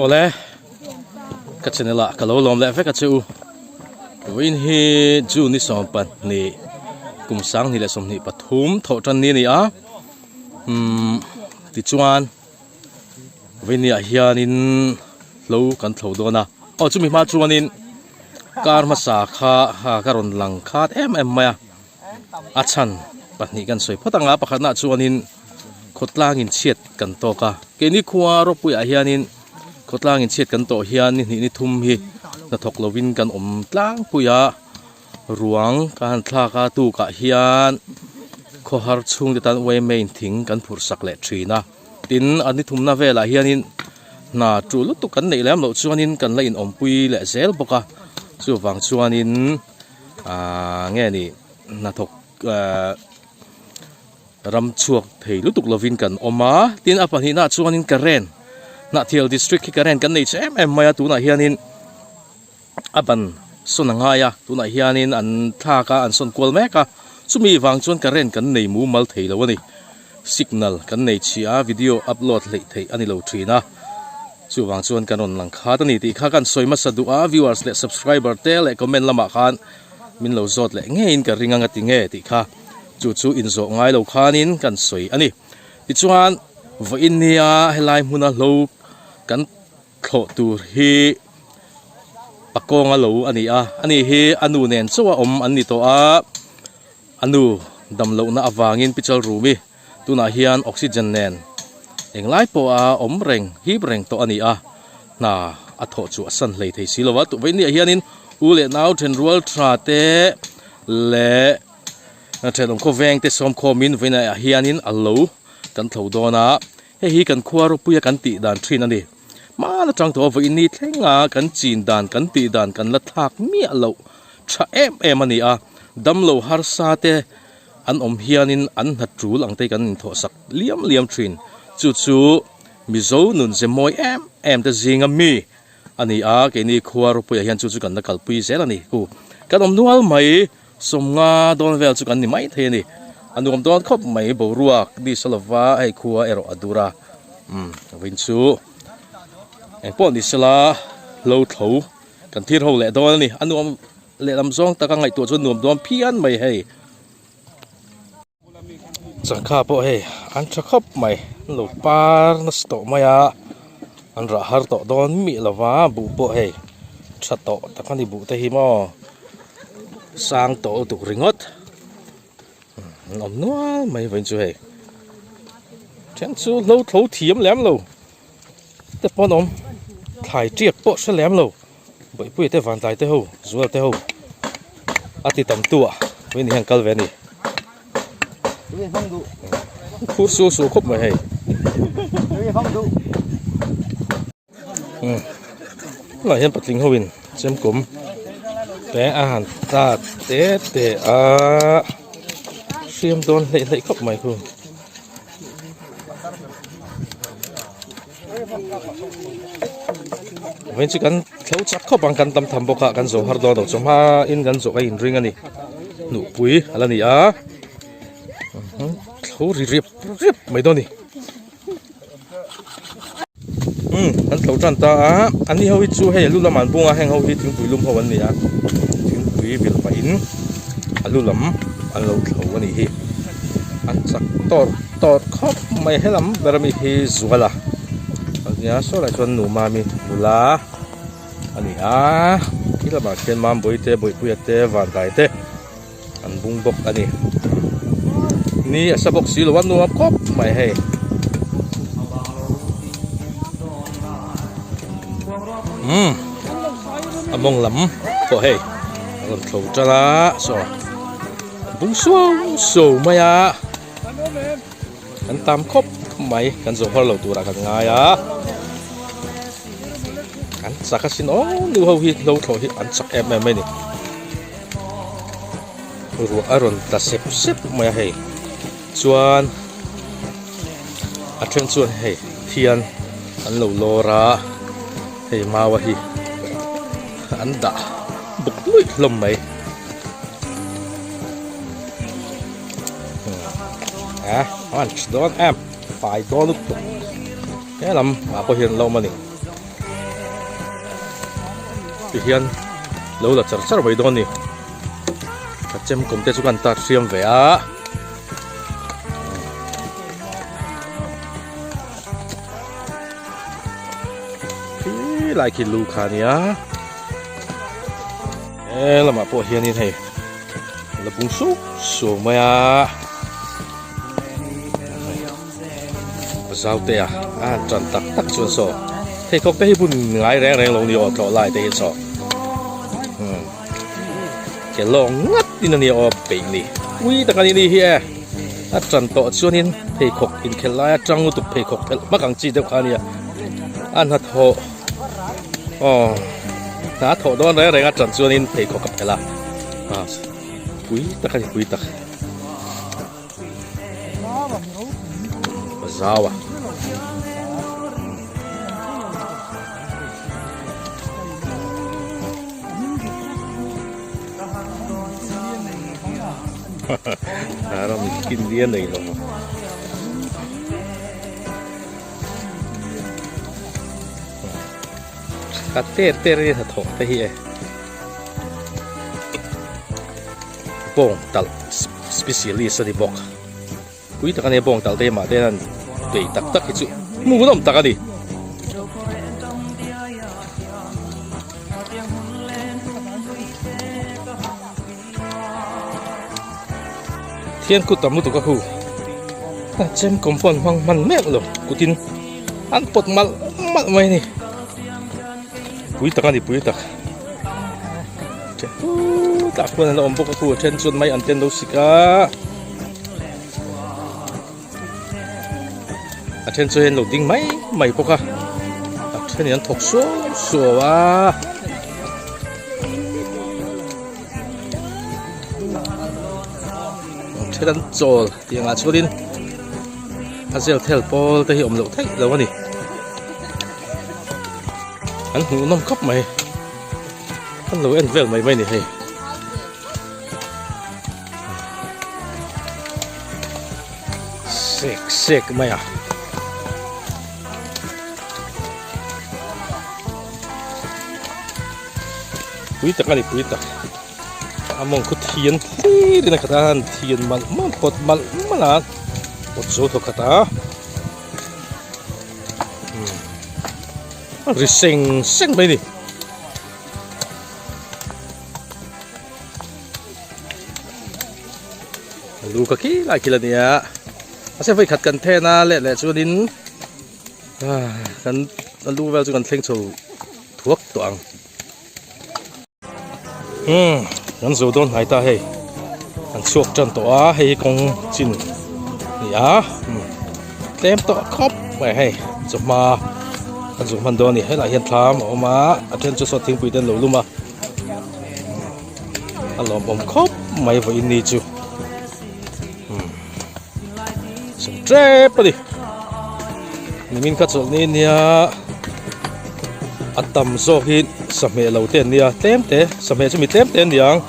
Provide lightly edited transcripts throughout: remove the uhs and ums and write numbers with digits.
Ole ka chenela ka lo lom le ve ka chu win hi ju ni som pan ni kum sang ni le som ni pathum tho tan ni a ti chuan win ni a hianin lo kan thlo do na o chu mi ma chuanin kar ma sa kha ha karon lang khat em ma a chan pahni kan soi photanga pakhana chuanin khotlangin chiat kan to ka ke ni khuwa ro pui a hianin khotlangin chiat kan to hian ni thum hi na thok lovin kan om tlang puya ruang kan thla ka tu ka hian kho har chung de tan we main thing kan phur sak le thina tin ani thumna vela hianin na tu lu tu kan nei lam lo chuanin kan la in om pui le zel boka chu wang chuanin nge ni na thok ram chuak thei lu tuk lovin kan oma tin apani na chuanin karen na thial district ki karen kan nei em maya tu na hianin aban sonangaya tu na hianin an thaka an son kol meka chumi wang chuan karen kan nei mu mal thei lo ani signal kan nei chia video upload le thei ani lo thina chu wang chuan kanon lang kha tani ti kha kan soima sadu a viewers le subscriber te le comment lama khan min lo zot le ngein ka ringa nga ti nge ti kha chu in zo ngai lo khanin kan soi ani ti chuan vo in nia helai huna lo kan kho tur hi pakonga lo ani hi anu nen chuwa om ani to a anu damlo na awangin pichal rumi tuna hian oxygen nen englai po a om reng hi reng to ani a na a tho chu asan hlei thei silowa tu veini hianin ule nau then rual tra te le na then ko veng te som kho min veina hianin allo kan thlo dona hi kan khuaro puya kan ti dan thin ani ma na tang to veini thlenga kan chin dan kan ti dan kan la thak mi alo tha em ani a damlo har sa te an om hianin an hatul ang te kan tho sak liam thin chu mizo nun je moi em te zinga mi ani a ke ni khuaro puya hian chu kan na kalpui zel ani ku kan om nual mai somnga don vel chu kan ni mai the ni anum don khop mai bo ruak di salava ai khuwa ero adura win chu en pon di sala lo tho kan thir ho le don ni anum le lam zong ta ka ngai to chu num don phian mai hei chakha po hei an chakhop mai lo par na sto maya an ra har to don mi lawa bu po hei thato takani bu te hi mo sang to tuk ringot nom nual mai ven chu hei chen chu lo tho thiam lem lo te pon om thai triak po se lem lo boi pui te van tai te ho zual te ho ati tam tua wen hian kal ve ni khu su khop mai hei lại hiện patling howin chem kum te a han ta te a siam don lei khop mai khu wen chi kan thlau chak khop ang kan tam tham boka kan zo har do do choma in kan zo in ring ani nu pui alani a thau rip mai do ni an thau tran ta a ani ho hi chu hei lu lam an bunga heng ho hi thing pui lum ho an ni a thing pui bil pa in alu lam an lo thau ani hi an chak tor khop mai helam darami hi zuala ania so lai chon nu ma mi nula ani a kila ba ken mam boi pui te van dai te an bung bok ani ni asabok silo wan nu khop mai hei among lam po hei ang thau tala so bung so maya kan tam khop mai kan zo hor lo tura kan ngaya kan sakasin nu ho hi lo tho hi an sak em mai ni ru aron ta sep maya hei chuan a then chuan hei thian an lo lora hei mawa hi an da buk lui lom mai an don em phải do lúc cái làm mà có hiện lâu mà nè hian lo la char char mai don ni ka chem kom te chu kan ta riam ve a lại khi lu khá nia là mà bộ hiền như thế là bung súc số mày à sao thế à trần tắc tắc xuân sổ thế có cái bún ngái rèn rèn lồng nhiều trọ lại thế sổ cái lồng ngắt đi nó nhiều bệnh đi ui tất cả đi here trần tọ xuân in phê khóc in cái lại trăng tụt phê khóc mắc càng chi đâu khá nia ăn hạt hồ đã thổ đó đấy là trần xuân in phê khóc cái là quý tất cả quý tất sao à nó mình kinh điên này rồi cắt tê tê đi thật thổ thế hi bông tal specialist đi bọc quý tất cả này bông tal đây mà đây là để tắc tắc cái chuyện mua nó tắc đi thiên cút tầm một tụ các khu xem công phần hoang man mẹ rồi cút tin ăn bột mal mal mày này quý tắc đi quý tắc tak pun là ông bốc các khu trên xuân may ăn tiền đâu xí cả trên xuân lẩu tinh mấy mày bốc à trên này thọc số số à trên đánh trộn tiếng Anh cho đến anh sẽ theo ball tới hiệu lẩu thích đâu anh anh hú năm cấp mày anh lẩu anh về mày mày này hay sick mày à quý tắc này quý tắc among ko thian thi din katan thian mal pot mal malan pot zo to kata rising sing bay ni lu ka ki la kila nia ase vai khat kan the na le le chu din kan lu vel chu kan thleng chu thuak to ang anh dù đón hai ta hay anh chuộc chân tỏa hay con chín nhá tem tọa khóc vậy hay chụp mà anh dùng phần đòn này hay là hiện tham ở mà anh trên cho sọt thiên bụi đen lẩu luôn mà anh làm bom khóc mày vậy đi chứ sừng trép đi mình cắt sọt này nha anh tầm so hin sầm mẹ lẩu tiền nha tem té sầm mẹ cho mình tem tiền điang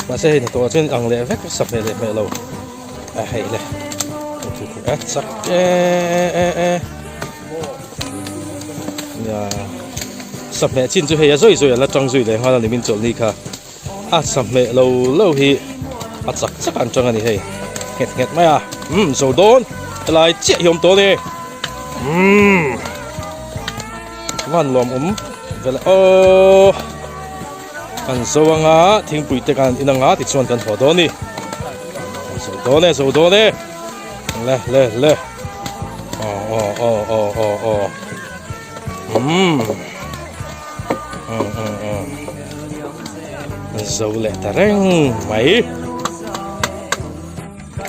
mà sẽ hìnhตัวtrên ăn lẹ vét sầm mẹ mẹ lẩu hay lẹ chắc nha sầm mẹ chín chú hay rồi rồi là trăng rồi đấy hoa là mình chọn đi cả sầm mẹ lẩu hi chắc ăn trăng này hay nghẹt mày à rồi đón lại chết hiểmตัวđiวันรวมเวลาอันสว่างอ่ะทิ้งปุ๋ยเตกันอินังอ่ะติดชวนกันหัวโดนี่สูดโดนี่สูดโดนี่เล่สูเล่แต่แรงไหม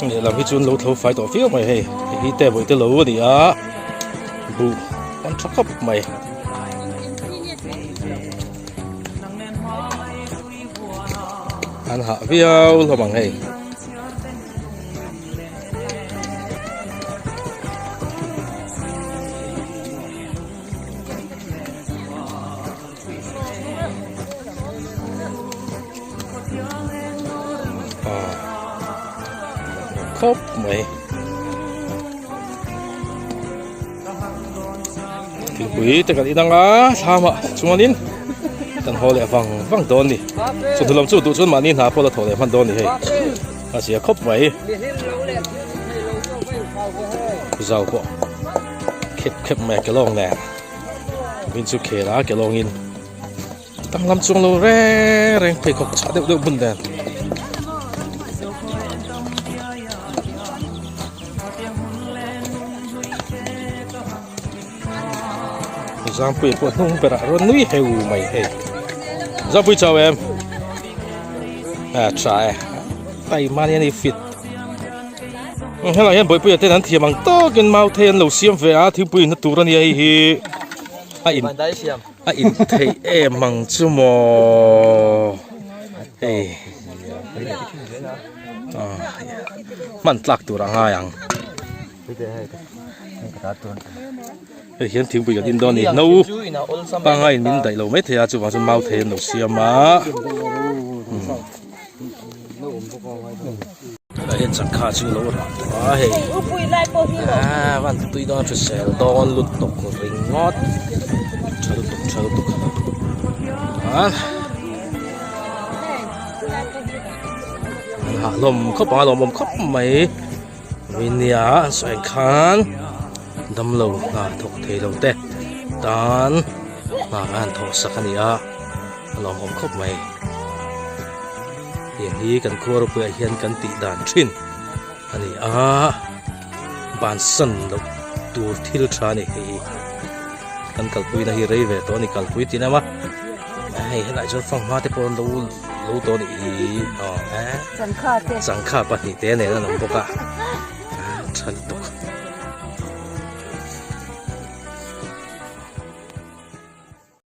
เนี่ยเราพิจารณาเราทั่วไฟต่อฟิวไหมเฮ้ยที่แต่ปุ๋ยเตลูดิอ่ะบูอันชักกับไหมanh hạ video là bằng này khóc mày thì quý tất cả đi đăng á sao mà chúng anh tan ho le wang don ni chu thulam chu tu chun mani na pola thole man don ni hei asia khop vai zau po khep me ke long ne min chu khela ke long in tang lam chung lo re reng phei khok cha deuh bun den giang pui po nung pera ron nui heu mai he giang pui chào em trai tay mani ni fit hello em boi pui tên hắn thiam ang to ken mau then lo siam ve a thi pui na tur ani hi a in thei em mang chu mo hey man tlak tur anga yang hiện thiếu bị cái tin đó này nấu ba ngày mình đẩy lâu mấy thì chú vào chú mau thêm nấu xiêm má hiện chẳng khá chú lâu rồi văn tụi đó phải xẻ đòn lụt tục rồi ngót chờ tục lồng khóc mấy mình nhà xoay khán đâm lâu na thuộc thế lâu tê tan na gan thọ sắc anh à lòng ôm khóc mày hiện hi cần khua rồi bây hiện cần tị đàn chuyên anh à ban sân lâu tour thiêu cha này cần cầu quý na hi rây về to này cầu quý tin mà hay lại cho phong hoa thế còn lâu lâu to này chẳng khá bắt thì thế này là nông bốc à